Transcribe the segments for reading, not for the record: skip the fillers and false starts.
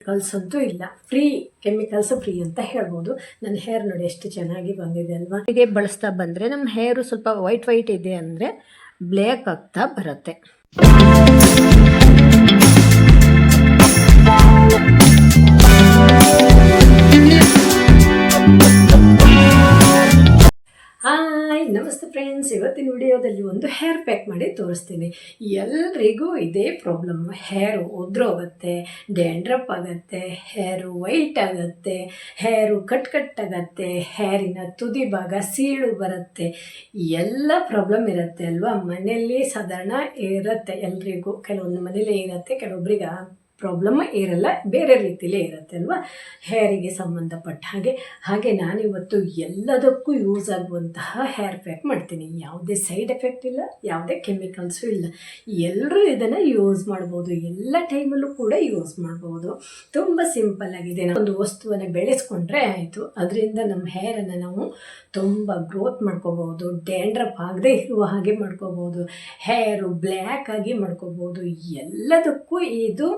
Chemicals ಅಂತೂ ಇಲ್ಲ, chemicals free ಅಂತ ಹೇಳ್ಬೋದು. ನನ್ನ ಹೇರ್ ನೋಡಿ ಎಷ್ಟು ಚೆನ್ನಾಗಿ ಬಂದಿದೆ ಅಲ್ವಾ. ಹೀಗೆ ಬಳಸ್ತಾ ಬಂದರೆ ನಮ್ಮ ಹೇರು ಸ್ವಲ್ಪ ವೈಟ್ ಇದೆ ಅಂದರೆ ಬ್ಲ್ಯಾಕ್ ಆಗ್ತಾ ಬರುತ್ತೆ. ಹಾಯ್, ನಮಸ್ತೆ ಫ್ರೆಂಡ್ಸ್. ಇವತ್ತಿನ ವಿಡಿಯೋದಲ್ಲಿ ಒಂದು ಹೇರ್ ಪ್ಯಾಕ್ ಮಾಡಿ ತೋರಿಸ್ತೀನಿ. ಎಲ್ರಿಗೂ ಇದೇ ಪ್ರಾಬ್ಲಮ್, ಹೇರು ಉದ್ರೋಗುತ್ತೆ, ಡ್ಯಾಂಡ್ರಫ್ ಆಗುತ್ತೆ, ಹೇರು ವೈಟ್ ಆಗುತ್ತೆ, ಹೇರು ಕಟ್ ಆಗುತ್ತೆ, ಹೇರಿನ ತುದಿ ಭಾಗ ಸೀಳು ಬರುತ್ತೆ, ಎಲ್ಲ ಪ್ರಾಬ್ಲಮ್ ಇರುತ್ತೆ ಅಲ್ವಾ. ಮನೆಯಲ್ಲಿ ಸಾಧಾರಣ ಇರುತ್ತೆ ಎಲ್ರಿಗೂ, ಕೆಲವೊಂದು ಮನೇಲಿ ಇರುತ್ತೆ, ಕೆಲವೊಬ್ಬರಿಗೆ ಪ್ರಾಬ್ಲಮ್ ಇರಲ್ಲ, ಬೇರೆ ರೀತಿಯಲ್ಲೇ ಇರುತ್ತೆ ಅಲ್ವಾ ಹೇರಿಗೆ ಸಂಬಂಧಪಟ್ಟ ಹಾಗೆ ನಾನಿವತ್ತು ಎಲ್ಲದಕ್ಕೂ ಯೂಸ್ ಆಗುವಂತಹ ಹೇರ್ ಪ್ಯಾಕ್ ಮಾಡ್ತೀನಿ. ಯಾವುದೇ ಸೈಡ್ ಎಫೆಕ್ಟ್ ಇಲ್ಲ, ಯಾವುದೇ ಕೆಮಿಕಲ್ಸು ಇಲ್ಲ, ಎಲ್ಲರೂ ಇದನ್ನು ಯೂಸ್ ಮಾಡ್ಬೋದು, ಎಲ್ಲ ಟೈಮಲ್ಲೂ ಕೂಡ ಯೂಸ್ ಮಾಡ್ಬೋದು. ತುಂಬ ಸಿಂಪಲ್ ಆಗಿದೆ. ಒಂದು ವಸ್ತುವನ್ನು ಬೆಳೆಸ್ಕೊಂಡ್ರೆ ಆಯಿತು, ಅದರಿಂದ ನಮ್ಮ ಹೇರನ್ನು ನಾವು ತುಂಬ ಗ್ರೋತ್ ಮಾಡ್ಕೋಬೋದು, ಡ್ಯಾಂಡ್ರಫ್ ಆಗದೆ ಇರುವ ಹಾಗೆ ಮಾಡ್ಕೋಬೋದು, ಹೇರು ಬ್ಲ್ಯಾಕ್ ಆಗಿ ಮಾಡ್ಕೋಬೋದು. ಎಲ್ಲದಕ್ಕೂ ಇದು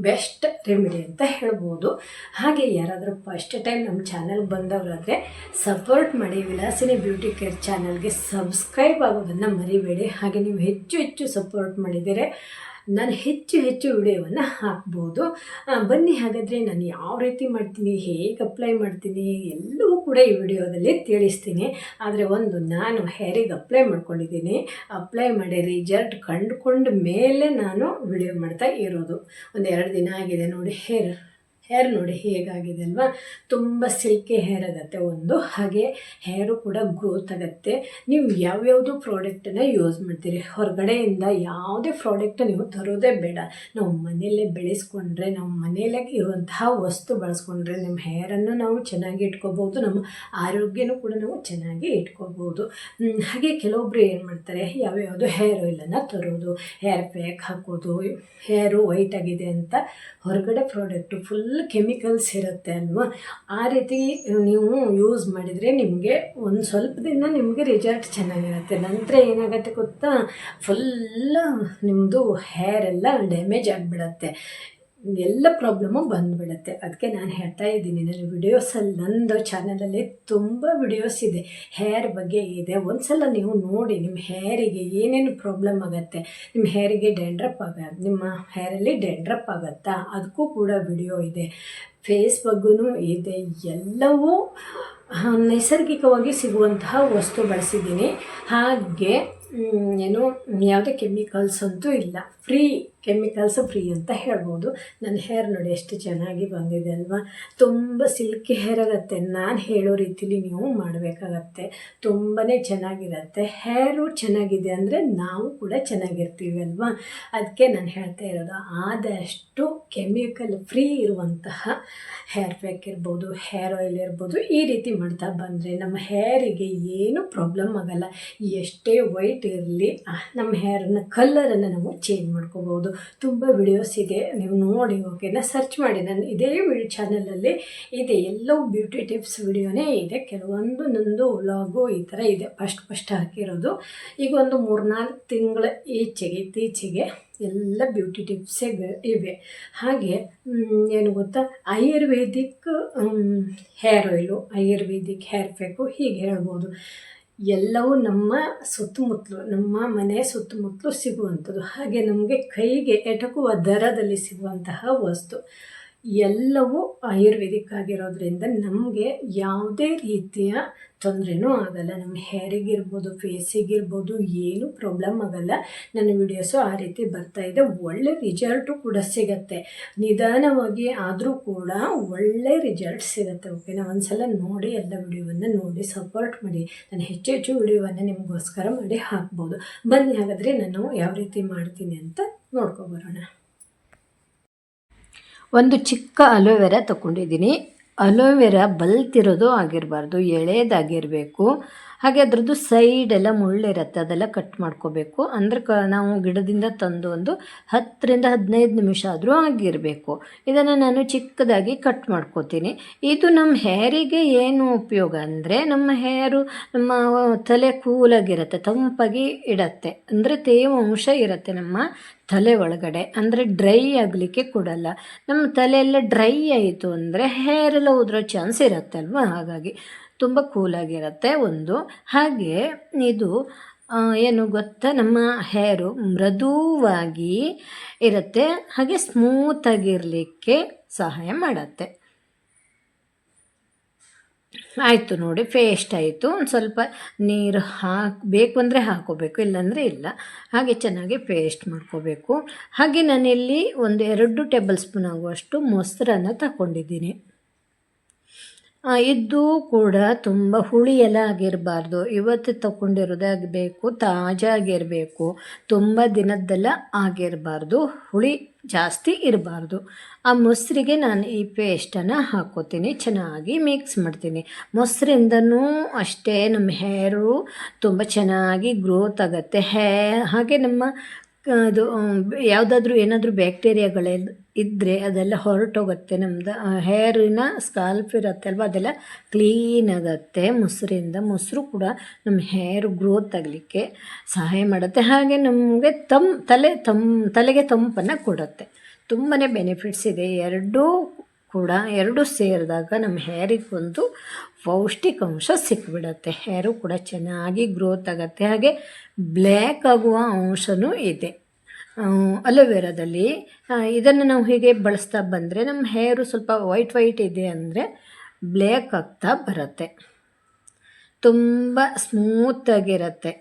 ಬೆಸ್ಟ್ ರೆಮಿಡಿ ಅಂತ ಹೇಳ್ಬೋದು. ಹಾಗೆ ಯಾರಾದರೂ ಫಸ್ಟ್ ಟೈಮ್ ನಮ್ಮ ಚಾನಲ್ಗೆ ಬಂದವರಾದರೆ ಸಪೋರ್ಟ್ ಮಾಡಿ, ವಿಲಾಸಿನಿ ಬ್ಯೂಟಿ ಕೇರ್ ಚಾನಲ್ಗೆ ಸಬ್ಸ್ಕ್ರೈಬ್ ಆಗೋದನ್ನು ಮರಿಬೇಡಿ. ಹಾಗೆ ನೀವು ಹೆಚ್ಚು ಸಪೋರ್ಟ್ ಮಾಡಿದರೆ ನಾನು ಹೆಚ್ಚು ವಿಡಿಯೋವನ್ನು ಹಾಕ್ಬೋದು. ಬನ್ನಿ, ಹಾಗಾದರೆ ನಾನು ಯಾವ ರೀತಿ ಮಾಡ್ತೀನಿ, ಹೇಗೆ ಅಪ್ಲೈ ಮಾಡ್ತೀನಿ ಎಲ್ಲವೂ ಕೂಡ ಈ ವಿಡಿಯೋದಲ್ಲಿ ತಿಳಿಸ್ತೀನಿ. ಆದರೆ ನಾನು ಹೇರಿಗೆ ಅಪ್ಲೈ ಮಾಡ್ಕೊಂಡಿದ್ದೀನಿ, ಅಪ್ಲೈ ಮಾಡಿ ರಿಸಲ್ಟ್ ಕಂಡುಕೊಂಡ ಮೇಲೆ ನಾನು ವಿಡಿಯೋ ಮಾಡ್ತಾ ಇರೋದು. 2 ದಿನ ಆಗಿದೆ ನೋಡಿ. ಹೇರ್ ನೋಡಿ ಹೇಗಾಗಿದೆ ಅಲ್ವಾ. ತುಂಬ ಸಿಲ್ಕಿ ಹೇರ್ ಆಗುತ್ತೆ ಹಾಗೆ ಹೇರು ಕೂಡ ಗ್ರೋತ್ ಆಗುತ್ತೆ. ನೀವು ಯಾವ್ಯಾವುದು ಪ್ರಾಡಕ್ಟನ್ನು ಯೂಸ್ ಮಾಡ್ತೀರಿ, ಹೊರಗಡೆಯಿಂದ ಯಾವುದೇ ಪ್ರಾಡಕ್ಟ್ ನೀವು ತರೋದೇ ಬೇಡ. ನಾವು ಮನೆಯಲ್ಲೇ ಬೆಳೆಸ್ಕೊಂಡ್ರೆ, ನಾವು ಮನೆಯಲ್ಲೇ ಇರುವಂತಹ ವಸ್ತು ಬಳಸ್ಕೊಂಡ್ರೆ ನಮ್ಮ ಹೇರನ್ನು ನಾವು ಚೆನ್ನಾಗಿ ಇಟ್ಕೋಬೋದು, ನಮ್ಮ ಆರೋಗ್ಯನೂ ಕೂಡ ನಾವು ಚೆನ್ನಾಗಿ ಇಟ್ಕೋಬೋದು. ಹಾಗೆ ಕೆಲವೊಬ್ರು ಏನು ಮಾಡ್ತಾರೆ, ಯಾವ್ಯಾವುದು ಹೇರ್ ಆಯಿಲನ್ನು ತರೋದು, ಹೇರ್ ಪ್ಯಾಕ್ ಹಾಕೋದು, ಹೇರು ವೈಟ್ ಆಗಿದೆ ಅಂತ ಹೊರಗಡೆ ಪ್ರಾಡಕ್ಟು ಫುಲ್ ಕೆಮಿಕಲ್ಸ್ ಇರುತ್ತೆ ಅಲ್ವಾ. ಆ ರೀತಿ ನೀವು ಯೂಸ್ ಮಾಡಿದರೆ ನಿಮಗೆ ಒಂದು ಸ್ವಲ್ಪ ದಿನ ನಿಮಗೆ ರಿಸಲ್ಟ್ ಚೆನ್ನಾಗಿರುತ್ತೆ. ನಂತರ ಏನಾಗುತ್ತೆ ಗೊತ್ತಾ, ಫುಲ್ಲ ನಿಮ್ಮದು ಹೇರ್ ಎಲ್ಲ ಡ್ಯಾಮೇಜ್ ಆಗಿಬಿಡತ್ತೆ, ಎಲ್ಲ ಪ್ರಾಬ್ಲಮ್ಮು ಬಂದುಬಿಡುತ್ತೆ. ಅದಕ್ಕೆ ನಾನು ಹೇಳ್ತಾ ಇದ್ದೀನಿ, ನನ್ನ ವಿಡಿಯೋಸಲ್ಲಿ ನಂದು ಚಾನಲಲ್ಲಿ ತುಂಬ ವಿಡಿಯೋಸ್ ಇದೆ, ಹೇರ್ ಬಗ್ಗೆ ಇದೆ. ಒಂದು ಸಲ ನೀವು ನೋಡಿ, ನಿಮ್ಮ ಹೇರಿಗೆ ಏನೇನು ಪ್ರಾಬ್ಲಮ್ ಆಗುತ್ತೆ, ನಿಮ್ಮ ಹೇರಿಗೆ ನಿಮ್ಮ ಹೇರಲ್ಲಿ ಡ್ಯಾಂಡ್ರಫ್ ಆಗುತ್ತಾ, ಅದಕ್ಕೂ ಕೂಡ ವಿಡಿಯೋ ಇದೆ. ಫೇಸ್ ಬಗ್ಗೂ ಇದೆ. ಎಲ್ಲವೂ ನೈಸರ್ಗಿಕವಾಗಿ ಸಿಗುವಂತಹ ವಸ್ತು ಬಳಸಿದ್ದೀನಿ. ಹಾಗೆ ಯಾವುದೇ ಕೆಮಿಕಲ್ಸ್ ಅಂತೂ ಇಲ್ಲ, ಕೆಮಿಕಲ್ಸ್ ಫ್ರೀ ಅಂತ ಹೇಳ್ಬೋದು. ನನ್ನ ಹೇರ್ ನೋಡಿ ಎಷ್ಟು ಚೆನ್ನಾಗಿ ಬಂದಿದೆ ಅಲ್ವಾ. ತುಂಬ ಸಿಲ್ಕಿ ಹೇರ್ ಆಗುತ್ತೆ. ನಾನು ಹೇಳೋ ರೀತಿಲಿ ನೀವು ಮಾಡಬೇಕಾಗತ್ತೆ, ತುಂಬಾ ಚೆನ್ನಾಗಿರುತ್ತೆ. ಹೇರು ಚೆನ್ನಾಗಿದೆ ಅಂದರೆ ನಾವು ಕೂಡ ಚೆನ್ನಾಗಿರ್ತೀವಿ ಅಲ್ವಾ. ಅದಕ್ಕೆ ನಾನು ಹೇಳ್ತಾ ಇರೋದು, ಆದಷ್ಟು ಕೆಮಿಕಲ್ ಫ್ರೀ ಇರುವಂತಹ ಹೇರ್ ಪ್ಯಾಕ್ ಇರ್ಬೋದು, ಹೇರ್ ಆಯಿಲ್ ಇರ್ಬೋದು, ಈ ರೀತಿ ಮಾಡ್ತಾ ಬಂದರೆ ನಮ್ಮ ಹೇರಿಗೆ ಏನೂ ಪ್ರಾಬ್ಲಮ್ ಆಗೋಲ್ಲ. ಎಷ್ಟೇ ವೈಟ್ ಇರಲಿ, ನಮ್ಮ ಹೇರನ್ನು ಕಲರನ್ನು ನಾವು ಚೇಂಜ್ ಮಾಡ್ಕೋಬೋದು. ತುಂಬ ವಿಡಿಯೋಸ್ ಇದೆ, ನೀವು ನೋಡಿ, ಓಕೆನಾ, ಸರ್ಚ್ ಮಾಡಿ. ನಾನು ಇದೇ ಚಾನಲಲ್ಲಿ ಇದೆ, ಎಲ್ಲವೂ ಬ್ಯೂಟಿ ಟಿಪ್ಸ್ ವಿಡಿಯೋನೇ ಇದೆ. ಕೆಲವೊಂದು ನಂದು ವ್ಲಾಗು ಈ ಥರ ಇದೆ, ಫಸ್ಟ್ ಹಾಕಿರೋದು. ಈಗ ಒಂದು 3-4 ತಿಂಗಳ ಇತ್ತೀಚೆಗೆ ಎಲ್ಲ ಬ್ಯೂಟಿ ಟಿಪ್ಸೇ ಇವೆ. ಹಾಗೆ ಏನು ಗೊತ್ತಾ, Ayurvedic hair oil, Ayurvedic hair pack ಹೀಗೆ ಹೇಳ್ಬೋದು. ಎಲ್ಲವೂ ನಮ್ಮ ಸುತ್ತಮುತ್ತಲು, ನಮ್ಮ ಮನೆ ಸುತ್ತಮುತ್ತಲು ಸಿಗುವಂಥದ್ದು. ಹಾಗೆ ನಮಗೆ ಕೈಗೆ ಎಟಕುವ ದರದಲ್ಲಿ ಸಿಗುವಂತಹ ವಸ್ತು ಎಲ್ಲವೂ ಆಯುರ್ವೇದಿಕ್ ಆಗಿರೋದ್ರಿಂದ ನಮಗೆ ಯಾವುದೇ ರೀತಿಯ ತೊಂದರೆನೂ ಆಗಲ್ಲ. ನಮ್ಮ ಹೇರಿಗಿರ್ಬೋದು, ಫೇಸಿಗಿರ್ಬೋದು, ಏನೂ ಪ್ರಾಬ್ಲಮ್ ಆಗಲ್ಲ. ನನ್ನ ವಿಡಿಯೋಸು ಆ ರೀತಿ ಬರ್ತಾಯಿದೆ. ಒಳ್ಳೆ ರಿಸಲ್ಟು ಕೂಡ ಸಿಗುತ್ತೆ, ನಿಧಾನವಾಗಿ ಆದರೂ ಕೂಡ ಒಳ್ಳೆ ರಿಸಲ್ಟ್ ಸಿಗುತ್ತೆ. ಓಕೆನಾ, ಒಂದ್ಸಲ ನೋಡಿ, ಎಲ್ಲ ವಿಡಿಯೋವನ್ನು ನೋಡಿ ಸಪೋರ್ಟ್ ಮಾಡಿ. ನಾನು ಹೆಚ್ಚು ವಿಡಿಯೋವನ್ನು ನಿಮಗೋಸ್ಕರ ಮಾಡಿ ಹಾಕ್ಬೋದು. ಬನ್ನಿ, ಹಾಗಾದರೆ ನಾನು ಯಾವ ರೀತಿ ಮಾಡ್ತೀನಿ ಅಂತ ನೋಡ್ಕೊಬರೋಣ. ಒಂದು ಚಿಕ್ಕ ಅಲೋವೆರಾ ತಗೊಂಡಿದ್ದೀನಿ. ಅಲೋವೆರಾ ಬಲ್ತಿರೋದು ಆಗಿರಬಾರ್ದು, ಎಳೆದಾಗಿರಬೇಕು. ಹಾಗೆ ಅದ್ರದ್ದು ಸೈಡೆಲ್ಲ ಮುಳ್ಳಿರುತ್ತೆ, ಅದೆಲ್ಲ ಕಟ್ ಮಾಡ್ಕೋಬೇಕು. ಅಂದರೆ ನಾವು ಗಿಡದಿಂದ ತಂದು ಒಂದು 10-15 ನಿಮಿಷ ಆದರೂ ಆಗಿರಬೇಕು. ಇದನ್ನು ನಾನು ಚಿಕ್ಕದಾಗಿ ಕಟ್ ಮಾಡ್ಕೋತೀನಿ. ಇದು ನಮ್ಮ ಹೇರಿಗೆ ಏನು ಉಪಯೋಗ ಅಂದರೆ, ನಮ್ಮ ಹೇರು ನಮ್ಮ ತಲೆ ಕೂಲಾಗಿರುತ್ತೆ, ತಂಪಾಗಿ ಇಡತ್ತೆ. ಅಂದರೆ ತೇವಾಂಶ ಇರುತ್ತೆ ನಮ್ಮ ತಲೆ ಒಳಗಡೆ, ಅಂದರೆ ಡ್ರೈ ಆಗಲಿಕ್ಕೆ ಕೊಡಲ್ಲ. ನಮ್ಮ ತಲೆಯೆಲ್ಲ ಡ್ರೈ ಆಯಿತು ಅಂದರೆ ಹೇರೆಲ್ಲ ಉದುರೋ ಚಾನ್ಸ್ ಇರುತ್ತೆ ಅಲ್ವಾ, ಹಾಗಾಗಿ ತುಂಬ ಕೂಲಾಗಿರುತ್ತೆ ಒಂದು. ಹಾಗೆ ಇದು ಏನು ಗೊತ್ತಾ, ನಮ್ಮ ಹೇರು ಮೃದುವಾಗಿ ಇರುತ್ತೆ, ಹಾಗೆ ಸ್ಮೂತಾಗಿರಲಿಕ್ಕೆ ಸಹಾಯ ಮಾಡುತ್ತೆ. ಆಯಿತು ನೋಡಿ, ಪೇಸ್ಟ್ ಆಯಿತು. ಒಂದು ಸ್ವಲ್ಪ ನೀರು ಹಾಕಬೇಕು ಅಂದರೆ ಹಾಕೋಬೇಕು, ಇಲ್ಲಾಂದರೆ ಇಲ್ಲ. ಹಾಗೆ ಚೆನ್ನಾಗಿ ಪೇಸ್ಟ್ ಮಾಡ್ಕೋಬೇಕು. ಹಾಗೆ ನಾನಿಲ್ಲಿ 1-2 ಟೇಬಲ್ ಸ್ಪೂನ್ ಆಗುವಷ್ಟು ಮೊಸರನ್ನು ತಗೊಂಡಿದ್ದೀನಿ. ಇದು ಕೂಡ ತುಂಬ ಹುಳಿ ಎಲ್ಲ ಆಗಿರಬಾರ್ದು, ಇವತ್ತು ತಗೊಂಡಿರೋದಾಗಬೇಕು, ತಾಜಾ ಆಗಿರಬೇಕು, ತುಂಬ ದಿನದ್ದೆಲ್ಲ ಆಗಿರಬಾರ್ದು, ಹುಳಿ ಜಾಸ್ತಿ ಇರಬಾರ್ದು. ಆ ಮೊಸರಿಗೆ ನಾನು ಈ ಪೇಸ್ಟನ್ನು ಹಾಕ್ಕೋತೀನಿ, ಚೆನ್ನಾಗಿ ಮಿಕ್ಸ್ ಮಾಡ್ತೀನಿ. ಮೊಸರಿಂದನೂ ಅಷ್ಟೇ ನಮ್ಮ ಹೇರು ತುಂಬ ಚೆನ್ನಾಗಿ ಗ್ರೋತ್ ಆಗುತ್ತೆ. ಹಾಗೆ ನಮ್ಮ ಅದು ಯಾವುದಾದ್ರೂ ಏನಾದರೂ ಬ್ಯಾಕ್ಟೀರಿಯಾಗಳೆಲ್ಲ ಇದ್ದರೆ ಅದೆಲ್ಲ ಹೊರಟೋಗುತ್ತೆ. ನಮ್ಮದು ಹೇರಿನ ಸ್ಕಾಲ್ಪ್ ಇರುತ್ತೆ ಅಲ್ವ, ಅದೆಲ್ಲ ಕ್ಲೀನ್ ಆಗುತ್ತೆ ಮೊಸರಿಂದ. ಮೊಸರು ಕೂಡ ನಮ್ಮ ಹೇರು ಗ್ರೋತ್ ಆಗಲಿಕ್ಕೆ ಸಹಾಯ ಮಾಡುತ್ತೆ. ಹಾಗೆ ನಮಗೆ ತಲೆಗೆ ತಂಪನ್ನು ಕೊಡುತ್ತೆ. ತುಂಬಾ ಬೆನಿಫಿಟ್ಸ್ ಇದೆ. ಎರಡು ಸೇರಿದಾಗ ನಮ್ಮ ಹೇರಿಗೆ ಒಂದು ಪೌಷ್ಟಿಕಾಂಶ ಸಿಕ್ಬಿಡುತ್ತೆ. ಹೇರು ಕೂಡ ಚೆನ್ನಾಗಿ ಗ್ರೋತ್ ಆಗುತ್ತೆ. ಹಾಗೆ ಬ್ಲ್ಯಾಕ್ ಆಗುವ ಅಂಶವೂ ಇದೆ ಅಲೋವೆರಾದಲ್ಲಿ. ಇದನ್ನು ನಾವು ಹೀಗೆ ಬಳಸ್ತಾ ಬಂದರೆ ನಮ್ಮ ಹೇರು ಸ್ವಲ್ಪ ವೈಟ್ ಇದೆ ಅಂದರೆ ಬ್ಲ್ಯಾಕ್ ಆಗ್ತಾ ಬರುತ್ತೆ, ತುಂಬ ಸ್ಮೂತಾಗಿರುತ್ತೆ.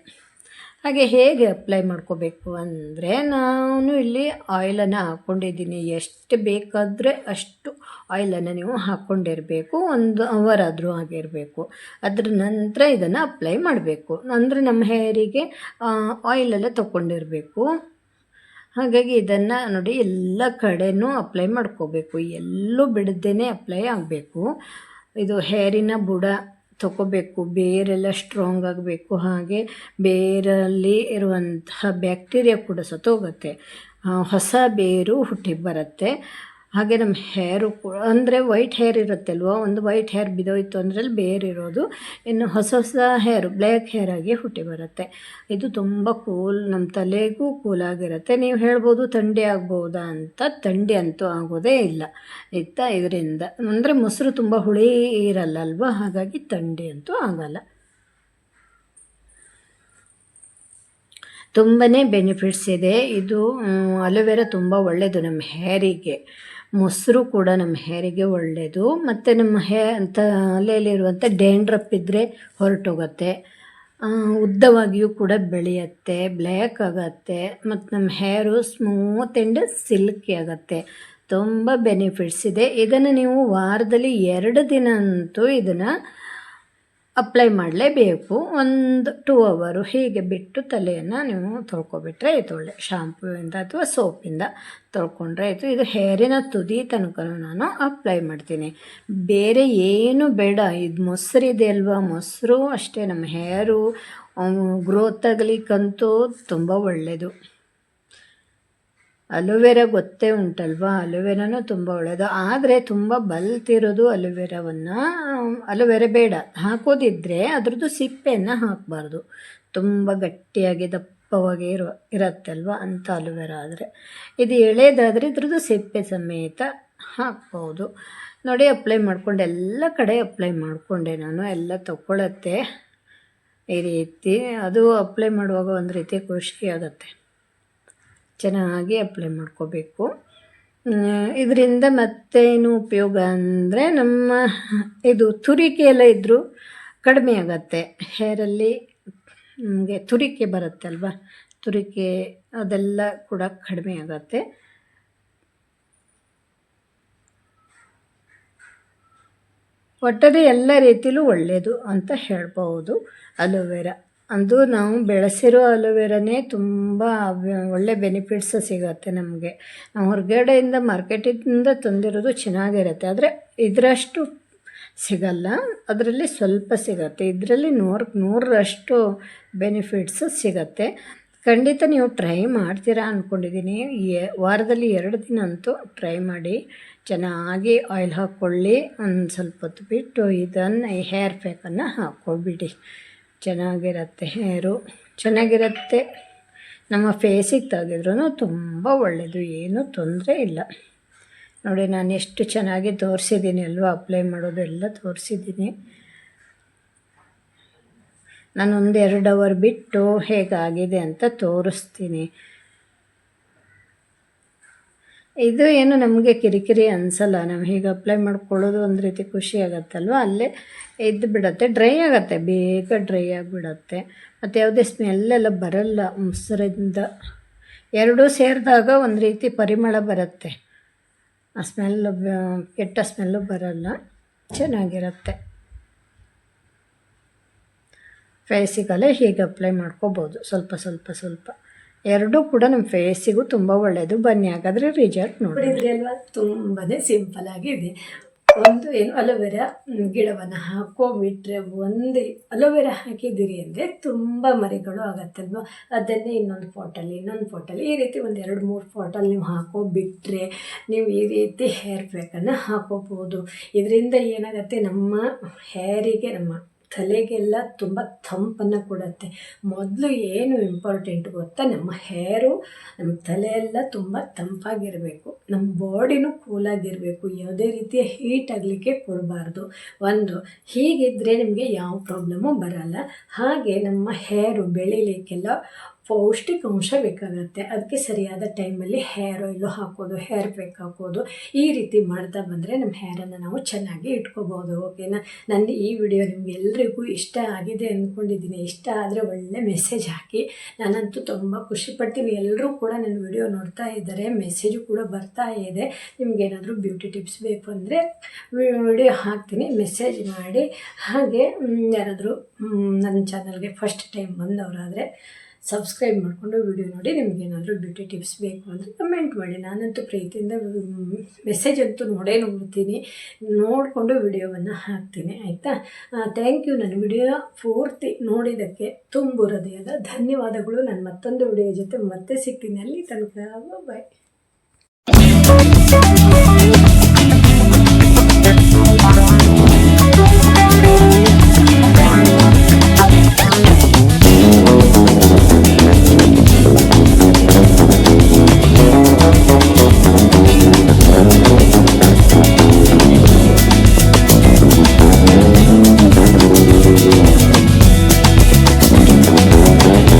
ಹಾಗೆ ಹೇಗೆ ಅಪ್ಲೈ ಮಾಡ್ಕೋಬೇಕು ಅಂದರೆ, ನಾನು ಇಲ್ಲಿ ಆಯಿಲನ್ನು ಹಾಕ್ಕೊಂಡಿದ್ದೀನಿ. ಎಷ್ಟು ಬೇಕಾದರೆ ಅಷ್ಟು ಆಯಿಲನ್ನು ನೀವು ಹಾಕ್ಕೊಂಡಿರಬೇಕು, 1 ಅವರ್ ಆದರೂ ಆಗಿರಬೇಕು. ಅದ್ರ ನಂತರ ಇದನ್ನು ಅಪ್ಲೈ ಮಾಡಬೇಕು. ಅಂದರೆ ನಮ್ಮ ಹೇರಿಗೆ ಆಯಿಲೆಲ್ಲ ತೊಗೊಂಡಿರಬೇಕು. ಹಾಗಾಗಿ ಇದನ್ನು ನೋಡಿ ಎಲ್ಲ ಕಡೆನೂ ಅಪ್ಲೈ ಮಾಡ್ಕೋಬೇಕು, ಎಲ್ಲೂ ಬಿಡದೇ ಅಪ್ಲೈ ಆಗಬೇಕು. ಇದು ಹೇರಿನ ಬುಡ ತಗೋಬೇಕು, ಬೇರೆಲ್ಲ ಸ್ಟ್ರಾಂಗ್ ಆಗಬೇಕು. ಹಾಗೆ ಬೇರಲ್ಲಿ ಇರುವಂತಹ ಬ್ಯಾಕ್ಟೀರಿಯಾ ಕೂಡ ಸತ್ತೋಗುತ್ತೆ, ಹೊಸ ಬೇರು ಹುಟ್ಟಿ ಬರುತ್ತೆ. ಹಾಗೆ ನಮ್ಮ ಹೇರು ಕೂಡ ಅಂದರೆ ವೈಟ್ ಹೇರ್ ಇರುತ್ತೆ ಅಲ್ವ, ಒಂದು ವೈಟ್ ಹೇರ್ ಬಿದ್ದೋಯ್ತು ಅಂದರೆ ಅಲ್ಲಿ ಬೇರಿರೋದು ಇನ್ನು ಹೊಸ ಹೇರು ಬ್ಲ್ಯಾಕ್ ಹೇರ್ ಆಗಿ ಹುಟ್ಟಿ ಬರುತ್ತೆ. ಇದು ತುಂಬ ನಮ್ಮ ತಲೆಗೂ ಕೂಲಾಗಿರುತ್ತೆ. ನೀವು ಹೇಳ್ಬೋದು ಥಂಡಿ ಆಗ್ಬೋದಾ ಅಂತ, ಥಂಡಿ ಅಂತೂ ಆಗೋದೇ ಇಲ್ಲ ಆಯಿತಾ ಇದರಿಂದ. ಅಂದರೆ ಮೊಸರು ತುಂಬ ಹುಳಿ ಇರಲ್ಲ ಅಲ್ವ, ಹಾಗಾಗಿ ಥಂಡಿ ಅಂತೂ ಆಗಲ್ಲ. ತುಂಬಾ ಬೆನಿಫಿಟ್ಸ್ ಇದೆ. ಇದು ಅಲೋವೆರಾ ತುಂಬ ಒಳ್ಳೆಯದು ನಮ್ಮ ಹೇರಿಗೆ. ಮೊಸರು ಕೂಡ ನಮ್ಮ ಹೇರಿಗೆ ಒಳ್ಳೆಯದು. ಮತ್ತು ನಮ್ಮ ತಲೆಯಲ್ಲಿರುವಂಥ ಡ್ಯಾಂಡ್ರಫ್ ಇದ್ದರೆ ಹೊರಟೋಗುತ್ತೆ, ಉದ್ದವಾಗಿಯೂ ಕೂಡ ಬೆಳೆಯುತ್ತೆ, ಬ್ಲ್ಯಾಕ್ ಆಗುತ್ತೆ, ಮತ್ತು ನಮ್ಮ ಹೇರು ಸ್ಮೂತ್ ಆ್ಯಂಡ್ ಸಿಲ್ಕಿ ಆಗುತ್ತೆ. ತುಂಬ ಬೆನಿಫಿಟ್ಸ್ ಇದೆ. ಇದನ್ನು ನೀವು ವಾರದಲ್ಲಿ 2 ದಿನ ಅಂತೂ ಇದನ್ನು ಅಪ್ಲೈ ಮಾಡಲೇಬೇಕು. 1-2 ಅವರು ಹೀಗೆ ಬಿಟ್ಟು ತಲೆಯನ್ನು ನೀವು ತೊಳ್ಕೊಬಿಟ್ರೆ ಆಯಿತು. ಒಳ್ಳೆ ಶಾಂಪೂಯಿಂದ ಅಥವಾ ಸೋಪಿಂದ ತೊಳ್ಕೊಂಡ್ರೆ ಆಯಿತು. ಇದು ಹೇರಿನ ತುದಿ ತನಕ ನಾನು ಅಪ್ಲೈ ಮಾಡ್ತೀನಿ, ಬೇರೆ ಏನು ಬೇಡ. ಇದು ಮೊಸರಿದೆ ಅಲ್ವಾ, ಮೊಸರು ಅಷ್ಟೇ ನಮ್ಮ ಹೇರು ಗ್ರೋತ್ ಆಗಲಿಕ್ಕಂತೂ ತುಂಬ ಒಳ್ಳೆಯದು. ಅಲೋವೆರಾ ಗೊತ್ತೇ ಉಂಟಲ್ವಾ, ಅಲೋವೆರಾನು ತುಂಬ ಒಳ್ಳೆಯದು. ಆದರೆ ತುಂಬ ಬಲ್ತಿರೋದು ಅಲೋವೆರಾ ಬೇಡ. ಹಾಕೋದಿದ್ದರೆ ಅದ್ರದ್ದು ಸಿಪ್ಪೆಯನ್ನು ಹಾಕಬಾರ್ದು, ತುಂಬ ಗಟ್ಟಿಯಾಗಿ ದಪ್ಪವಾಗಿ ಇರತ್ತಲ್ವ ಅಂಥ ಅಲೋವೆರಾ ಆದರೆ. ಇದು ಎಳೆದಾದರೆ ಇದ್ರದ್ದು ಸಿಪ್ಪೆ ಸಮೇತ ಹಾಕ್ಬೋದು. ನೋಡಿ, ಅಪ್ಲೈ ಮಾಡ್ಕೊಂಡು ಎಲ್ಲ ಕಡೆ ಅಪ್ಲೈ ಮಾಡಿಕೊಂಡೆ ನಾನು. ಎಲ್ಲ ತಗೊಳತ್ತೆ ಈ ರೀತಿ. ಅದು ಅಪ್ಲೈ ಮಾಡುವಾಗ ಒಂದು ರೀತಿ ಖುಷಿ ಆಗುತ್ತೆ. ಚೆನ್ನಾಗಿ ಅಪ್ಲೈ ಮಾಡ್ಕೋಬೇಕು. ಇದರಿಂದ ಮತ್ತೇನು ಉಪಯೋಗ ಅಂದರೆ, ನಮ್ಮ ಇದು ತುರಿಕೆ ಎಲ್ಲ ಇದ್ದರೂ ಕಡಿಮೆ ಆಗುತ್ತೆ. ಹೇರಲ್ಲಿ ನಮಗೆ ತುರಿಕೆ ಬರುತ್ತೆ ಅಲ್ವಾ, ತುರಿಕೆ ಅದೆಲ್ಲ ಕೂಡ ಕಡಿಮೆ ಆಗುತ್ತೆ. ಒಟ್ಟಾರೆ ಎಲ್ಲ ರೀತಿಯಲ್ಲೂ ಒಳ್ಳೆಯದು ಅಂತ ಹೇಳ್ಬೋದು ಅಲೋವೆರಾ. ಅದು ನಾವು ಬೆಳೆಸಿರೋ ಅಲೋವೆರಾನೇ ತುಂಬ ಒಳ್ಳೆ ಬೆನಿಫಿಟ್ಸ್ ಸಿಗುತ್ತೆ ನಮಗೆ. ನಾವು ಹೊರಗಡೆಯಿಂದ ಮಾರ್ಕೆಟಿಂದ ತಂದಿರೋದು ಚೆನ್ನಾಗಿರುತ್ತೆ, ಆದರೆ ಇದರಷ್ಟು ಸಿಗಲ್ಲ, ಅದರಲ್ಲಿ ಸ್ವಲ್ಪ ಸಿಗತ್ತೆ. ಇದರಲ್ಲಿ ನೂರರಷ್ಟು ಬೆನಿಫಿಟ್ಸು ಸಿಗತ್ತೆ. ಖಂಡಿತ ನೀವು ಟ್ರೈ ಮಾಡ್ತೀರಾ ಅಂದ್ಕೊಂಡಿದ್ದೀನಿ. ವಾರದಲ್ಲಿ 2 ದಿನ ಅಂತೂ ಟ್ರೈ ಮಾಡಿ. ಚೆನ್ನಾಗಿ ಆಯಿಲ್ ಹಾಕ್ಕೊಳ್ಳಿ, ಒಂದು ಸ್ವಲ್ಪ ಹೊತ್ತು ಬಿಟ್ಟು ಈ ಹೇರ್ ಪ್ಯಾಕನ್ನು ಹಾಕ್ಕೊಬಿಡಿ. ಚೆನ್ನಾಗಿರುತ್ತೆ, ಹೇರು ಚೆನ್ನಾಗಿರುತ್ತೆ. ನಮ್ಮ ಫೇಸಿಗೆ ತೆಗೆದ್ರೂ ತುಂಬ ಒಳ್ಳೆಯದು, ಏನೂ ತೊಂದರೆ ಇಲ್ಲ. ನೋಡಿ, ನಾನು ಎಷ್ಟು ಚೆನ್ನಾಗಿ ತೋರಿಸಿದ್ದೀನಿ ಅಲ್ವಾ, ಅಪ್ಲೈ ಮಾಡೋದು ಎಲ್ಲ ತೋರಿಸಿದ್ದೀನಿ. ನಾನು 1-2 ಅವರ್ ಬಿಟ್ಟು ಹೇಗಾಗಿದೆ ಅಂತ ತೋರಿಸ್ತೀನಿ. ಇದು ಏನು ನಮಗೆ ಕಿರಿಕಿರಿ ಅನಿಸಲ್ಲ. ನಾವು ಹೀಗೆ ಅಪ್ಲೈ ಮಾಡ್ಕೊಳ್ಳೋದು ಒಂದು ರೀತಿ ಖುಷಿ ಆಗುತ್ತಲ್ವ, ಅಲ್ಲೇ ಇದ್ದು ಬಿಡುತ್ತೆ, ಡ್ರೈ ಆಗುತ್ತೆ, ಬೇಗ ಡ್ರೈ ಆಗಿಬಿಡತ್ತೆ. ಮತ್ತು ಯಾವುದೇ ಸ್ಮೆಲ್ಲೆಲ್ಲ ಬರಲ್ಲ ಮೊಸರಿಂದ. ಎರಡೂ ಸೇರಿದಾಗ ಒಂದು ರೀತಿ ಪರಿಮಳ ಬರುತ್ತೆ, ಆ ಸ್ಮೆಲ್ಲು ಕೆಟ್ಟ ಸ್ಮೆಲ್ಲು ಬರಲ್ಲ, ಚೆನ್ನಾಗಿರುತ್ತೆ. ಫೇಸಿಗಲ್ಲೇ ಹೀಗೆ ಅಪ್ಲೈ ಮಾಡ್ಕೋಬೋದು, ಸ್ವಲ್ಪ. ಎರಡೂ ಕೂಡ ನಮ್ಮ ಫೇಸಿಗೂ ತುಂಬ ಒಳ್ಳೆಯದು. ಬನ್ನಿ ಹಾಗಾದರೆ ರಿಸಲ್ಟ್ ನೋಡಿದ್ರಿ ಅಲ್ವಾ, ತುಂಬಾ ಸಿಂಪಲಾಗಿದೆ. ಒಂದು ಅಲೋವೆರಾ ಗಿಡವನ್ನು ಹಾಕೋಬಿಟ್ರೆ, ಒಂದು ಅಲೋವೆರಾ ಹಾಕಿದ್ದೀರಿ ಅಂದರೆ ತುಂಬ ಮರಿಗಳು ಆಗತ್ತಲ್ವ, ಅದನ್ನೇ ಇನ್ನೊಂದು ಪಾಟಲ್ಲಿ ಈ ರೀತಿ ಒಂದು 2-3 ಪಾಟಲ್ಲಿ ನೀವು ಹಾಕೋಬಿಟ್ರೆ ನೀವು ಈ ರೀತಿ ಹೇರ್ ಪ್ಯಾಕನ್ನು ಹಾಕೋಬೋದು. ಇದರಿಂದ ಏನಾಗುತ್ತೆ, ನಮ್ಮ ಹೇರಿಗೆ, ನಮ್ಮ ತಲೆಗೆಲ್ಲ ತುಂಬ ತಂಪನ್ನು ಕೊಡುತ್ತೆ. ಮೊದಲು ಏನು ಇಂಪಾರ್ಟೆಂಟ್ ಗೊತ್ತಾ, ನಮ್ಮ ಹೇರು, ನಮ್ಮ ತಲೆಯೆಲ್ಲ ತುಂಬ ತಂಪಾಗಿರಬೇಕು, ನಮ್ಮ ಬಾಡಿನೂ ಕೂಲಾಗಿರಬೇಕು, ಯಾವುದೇ ರೀತಿಯ ಹೀಟ್ ಆಗಲಿಕ್ಕೆ ಕೊಡಬಾರ್ದು. ಹೀಗಿದ್ದರೆ ನಿಮಗೆ ಯಾವ ಪ್ರಾಬ್ಲಮ್ಮು ಬರಲ್ಲ. ಹಾಗೆ ನಮ್ಮ ಹೇರು ಬೆಳೀಲಿಕ್ಕೆಲ್ಲ ಪೌಷ್ಟಿಕಾಂಶ ಬೇಕಾಗುತ್ತೆ. ಅದಕ್ಕೆ ಸರಿಯಾದ ಟೈಮಲ್ಲಿ ಹೇರ್ ಆಯಿಲು ಹಾಕೋದು, ಹೇರ್ ಪ್ಯಾಕ್ ಹಾಕೋದು, ಈ ರೀತಿ ಮಾಡ್ತಾ ಬಂದರೆ ನಮ್ಮ ಹೇರನ್ನು ನಾವು ಚೆನ್ನಾಗಿ ಇಟ್ಕೋಬೋದು. ಓಕೆನಾ? ನನ್ನ ಈ ವಿಡಿಯೋ ನಿಮಗೆಲ್ಲರಿಗೂ ಇಷ್ಟ ಆಗಿದೆ ಅಂದ್ಕೊಂಡಿದ್ದೀನಿ. ಇಷ್ಟ ಆದರೆ ಒಳ್ಳೆ ಮೆಸೇಜ್ ಹಾಕಿ, ನಾನಂತೂ ತುಂಬ ಖುಷಿಪಡ್ತೀನಿ. ಎಲ್ಲರೂ ಕೂಡ ನನ್ನ ವಿಡಿಯೋ ನೋಡ್ತಾ ಇದ್ದಾರೆ, ಮೆಸೇಜು ಕೂಡ ಬರ್ತಾ ಇದೆ. ನಿಮಗೇನಾದರೂ ಬ್ಯೂಟಿ ಟಿಪ್ಸ್ ಬೇಕು ಅಂದರೆ ವಿಡಿಯೋ ಹಾಕ್ತೀನಿ, ಮೆಸೇಜ್ ಮಾಡಿ. ಹಾಗೆ ಯಾರಾದರೂ ನನ್ನ ಚಾನಲ್ಗೆ ಫಸ್ಟ್ ಟೈಮ್ ಬಂದವರಾದರೆ ಸಬ್ಸ್ಕ್ರೈಬ್ ಮಾಡಿಕೊಂಡು ವಿಡಿಯೋ ನೋಡಿ. ನಿಮಗೇನಾದರೂ ಬ್ಯೂಟಿ ಟಿಪ್ಸ್ ಬೇಕು ಅಂದರೆ ಕಮೆಂಟ್ ಮಾಡಿ. ನಾನಂತೂ ಪ್ರೀತಿಯಿಂದ ಮೆಸೇಜ್ ಅಂತೂ ನೋಡ್ತೀನಿ, ನೋಡಿಕೊಂಡು ವಿಡಿಯೋವನ್ನು ಹಾಕ್ತೀನಿ. ಆಯಿತಾ? Thank you. ನನ್ನ ವಿಡಿಯೋ ಪೂರ್ತಿ ನೋಡಿದ್ದಕ್ಕೆ ತುಂಬ ಹೃದಯದ ಧನ್ಯವಾದಗಳು. ನಾನು ಮತ್ತೊಂದು ವಿಡಿಯೋ ಜೊತೆ ಮತ್ತೆ ಸಿಗ್ತೀನಿ. ಅಲ್ಲಿ ತನಕ ಬಾಯ್.